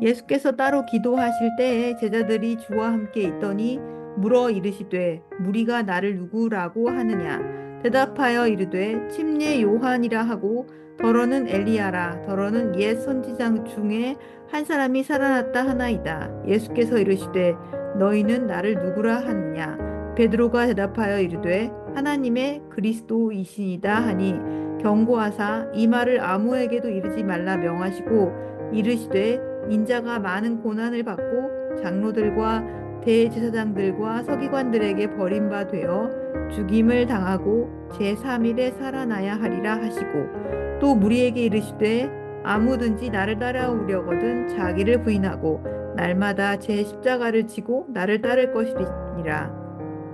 예수께서 따로 기도하실 때에 제자들이 주와 함께 있더니 물어 이르시되 무리가 나를 누구라고 하느냐 대답하여 이르되 침례 요한이라 하고 더러는 엘리야라 더러는 옛 선지자 중에 한 사람이 살아났다 하나이다. 예수께서 이르시되 너희는 나를 누구라 하느냐 베드로가 대답하여 이르되 하나님의 그리스도이시니이다 하니 경고하사 이 말을 아무에게도 이르지 말라 명하시고 이르시되 인자가 많은 고난을 받고 장로들과 대제사장들과 서기관들에게 버림바 되어 죽임을 당하고 제3일에 살아나야 하리라 하시고 또 무리에게 이르시되 아무든지 나를 따라오려거든 자기를 부인하고 날마다 제 십자가를 지고 나를 따를 것이니라.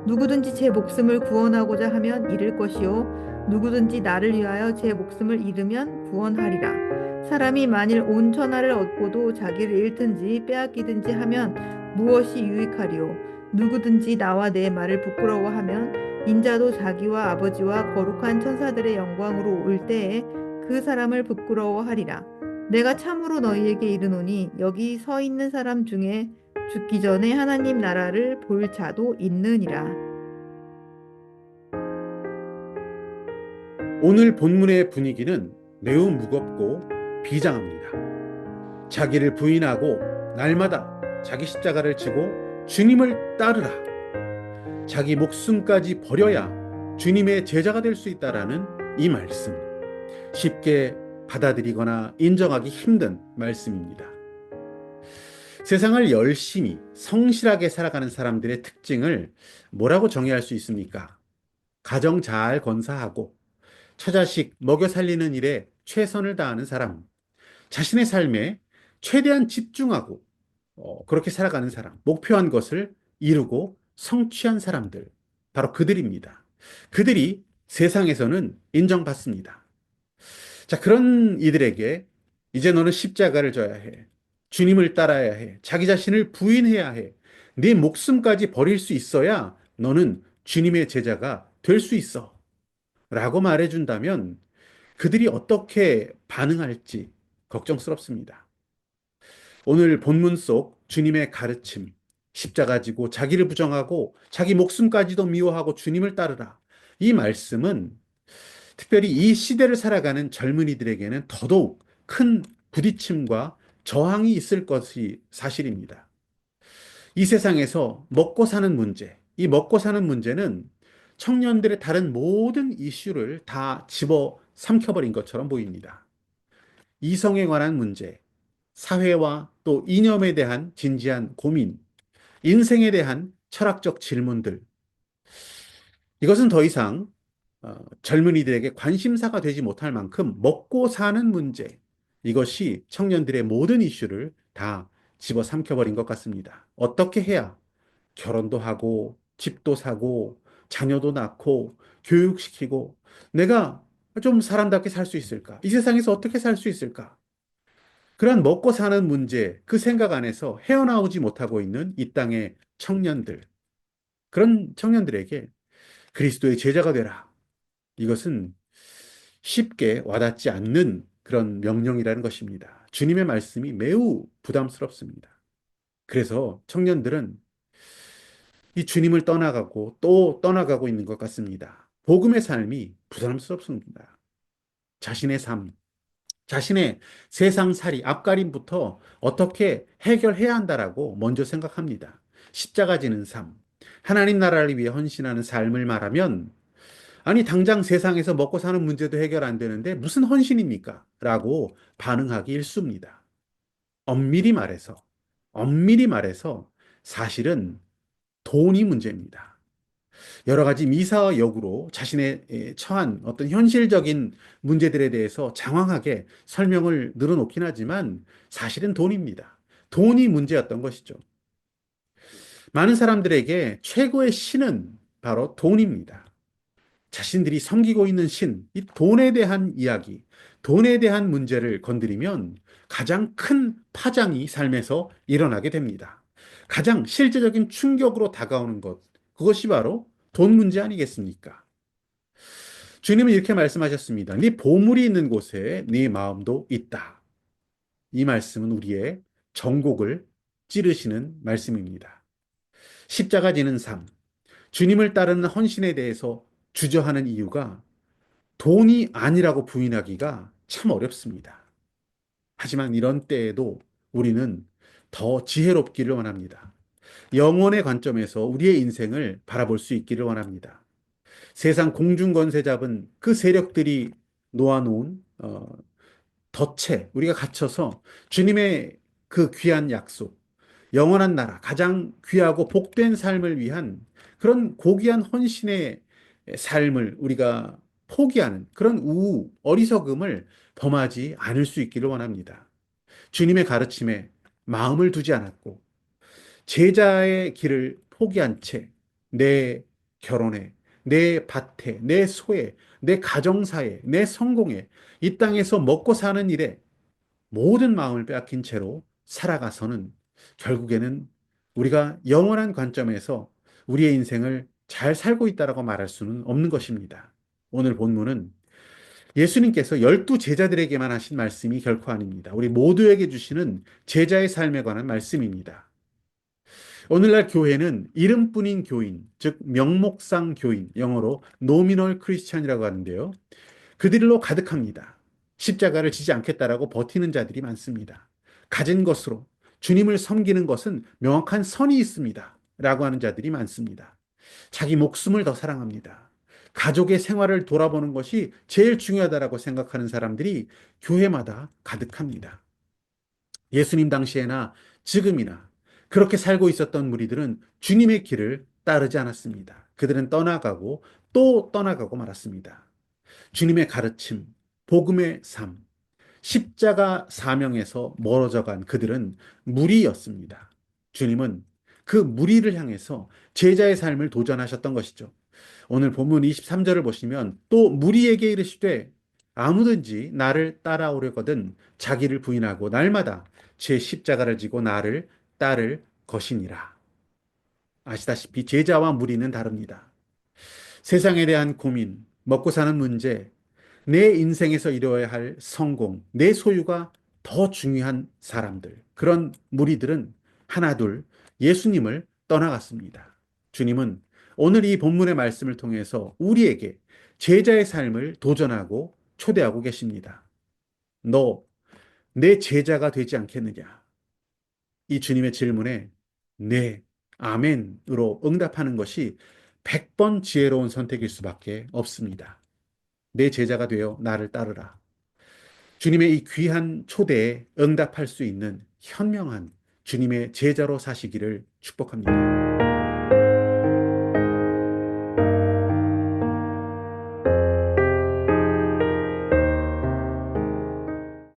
누구든지 제 목숨을 구원하고자 하면 잃을 것이요 누구든지 나를 위하여 제 목숨을 잃으면 구원하리라. 사람이 만일 온 천하를 얻고도 자기를 잃든지 빼앗기든지 하면 무엇이 유익하리요? 누구든지 나와 내 말을 부끄러워하면 인자도 자기와 아버지와 거룩한 천사들의 영광으로 올 때에 그 사람을 부끄러워하리라. 내가 참으로 너희에게 이르노니 여기 서 있는 사람 중에 죽기 전에 하나님 나라를 볼 자도 있느니라. 오늘 본문의 분위기는 매우 무겁고 비장합니다. 자기를 부인하고 날마다 자기 십자가를 지고 주님을 따르라. 자기 목숨까지 버려야 주님의 제자가 될 수 있다라는 이 말씀. 쉽게 받아들이거나 인정하기 힘든 말씀입니다. 세상을 열심히 성실하게 살아가는 사람들의 특징을 뭐라고 정의할 수 있습니까? 가정 잘 건사하고 처자식 먹여 살리는 일에 최선을 다하는 사람, 자신의 삶에 최대한 집중하고 그렇게 살아가는 사람, 목표한 것을 이루고 성취한 사람들, 바로 그들입니다. 그들이 세상에서는 인정받습니다. 자, 그런 이들에게 이제 너는 십자가를 져야 해. 주님을 따라야 해. 자기 자신을 부인해야 해. 네 목숨까지 버릴 수 있어야 너는 주님의 제자가 될 수 있어. 라고 말해준다면 그들이 어떻게 반응할지 걱정스럽습니다. 오늘 본문 속 주님의 가르침, 십자가 지고 자기를 부정하고 자기 목숨까지도 미워하고 주님을 따르라. 이 말씀은 특별히 이 시대를 살아가는 젊은이들에게는 더더욱 큰 부딪힘과 저항이 있을 것이 사실입니다. 이 세상에서 먹고 사는 문제, 이 먹고 사는 문제는 청년들의 다른 모든 이슈를 다 집어 삼켜버린 것처럼 보입니다. 이성에 관한 문제, 사회와 또 이념에 대한 진지한 고민, 인생에 대한 철학적 질문들, 이것은 더 이상 젊은이들에게 관심사가 되지 못할 만큼 먹고 사는 문제, 이것이 청년들의 모든 이슈를 다 집어삼켜버린 것 같습니다. 어떻게 해야 결혼도 하고, 집도 사고, 자녀도 낳고, 교육시키고, 내가 좀 사람답게 살 수 있을까? 이 세상에서 어떻게 살 수 있을까? 그런 먹고 사는 문제, 그 생각 안에서 헤어나오지 못하고 있는 이 땅의 청년들, 그런 청년들에게 그리스도의 제자가 되라. 이것은 쉽게 와닿지 않는 그런 명령이라는 것입니다. 주님의 말씀이 매우 부담스럽습니다. 그래서 청년들은 이 주님을 떠나가고 또 떠나가고 있는 것 같습니다. 복음의 삶이 부담스럽습니다. 자신의 삶, 자신의 세상살이, 앞가림부터 어떻게 해결해야 한다라고 먼저 생각합니다. 십자가 지는 삶, 하나님 나라를 위해 헌신하는 삶을 말하면 아니, 당장 세상에서 먹고 사는 문제도 해결 안 되는데 무슨 헌신입니까? 라고 반응하기 일쑤입니다. 엄밀히 말해서, 엄밀히 말해서 사실은 돈이 문제입니다. 여러 가지 미사와 역으로 자신의 처한 어떤 현실적인 문제들에 대해서 장황하게 설명을 늘어놓긴 하지만 사실은 돈입니다. 돈이 문제였던 것이죠. 많은 사람들에게 최고의 신은 바로 돈입니다. 자신들이 섬기고 있는 신, 이 돈에 대한 이야기, 돈에 대한 문제를 건드리면 가장 큰 파장이 삶에서 일어나게 됩니다. 가장 실제적인 충격으로 다가오는 것, 그것이 바로 돈 문제 아니겠습니까? 주님은 이렇게 말씀하셨습니다. 네 보물이 있는 곳에 네 마음도 있다. 이 말씀은 우리의 전곡을 찌르시는 말씀입니다. 십자가 지는 삶, 주님을 따르는 헌신에 대해서 주저하는 이유가 돈이 아니라고 부인하기가 참 어렵습니다. 하지만 이런 때에도 우리는 더 지혜롭기를 원합니다. 영혼의 관점에서 우리의 인생을 바라볼 수 있기를 원합니다. 세상 공중권세 잡은 그 세력들이 놓아놓은 덫에 우리가 갇혀서 주님의 그 귀한 약속, 영원한 나라, 가장 귀하고 복된 삶을 위한 그런 고귀한 헌신의 삶을 우리가 포기하는 그런 어리석음을 범하지 않을 수 있기를 원합니다. 주님의 가르침에 마음을 두지 않았고 제자의 길을 포기한 채 내 결혼에, 내 밭에, 내 소에, 내 가정사에, 내 성공에, 이 땅에서 먹고 사는 일에 모든 마음을 빼앗긴 채로 살아가서는 결국에는 우리가 영원한 관점에서 우리의 인생을 잘 살고 있다라고 말할 수는 없는 것입니다. 오늘 본문은 예수님께서 12제자들에게만 하신 말씀이 결코 아닙니다. 우리 모두에게 주시는 제자의 삶에 관한 말씀입니다. 오늘날 교회는 이름뿐인 교인, 즉 명목상 교인, 영어로 노미널 크리스천이라고 하는데요. 그들로 가득합니다. 십자가를 지지 않겠다라고 버티는 자들이 많습니다. 가진 것으로 주님을 섬기는 것은 명확한 선이 있습니다. 라고 하는 자들이 많습니다. 자기 목숨을 더 사랑합니다. 가족의 생활을 돌아보는 것이 제일 중요하다라고 생각하는 사람들이 교회마다 가득합니다. 예수님 당시에나 지금이나 그렇게 살고 있었던 무리들은 주님의 길을 따르지 않았습니다. 그들은 떠나가고 또 떠나가고 말았습니다. 주님의 가르침, 복음의 삶, 십자가 사명에서 멀어져 간 그들은 무리였습니다. 주님은 그 무리를 향해서 제자의 삶을 도전하셨던 것이죠. 오늘 본문 23절을 보시면 또 무리에게 이르시되 아무든지 나를 따라오려거든 자기를 부인하고 날마다 제 십자가를 지고 나를 따를 것이니라. 아시다시피 제자와 무리는 다릅니다. 세상에 대한 고민, 먹고 사는 문제, 내 인생에서 이루어야 할 성공, 내 소유가 더 중요한 사람들, 그런 무리들은 하나둘 예수님을 떠나갔습니다. 주님은 오늘 이 본문의 말씀을 통해서 우리에게 제자의 삶을 도전하고 초대하고 계십니다. 너 내 제자가 되지 않겠느냐? 이 주님의 질문에 네, 아멘으로 응답하는 것이 100번 지혜로운 선택일 수밖에 없습니다. 내 제자가 되어 나를 따르라. 주님의 이 귀한 초대에 응답할 수 있는 현명한 주님의 제자로 사시기를 축복합니다.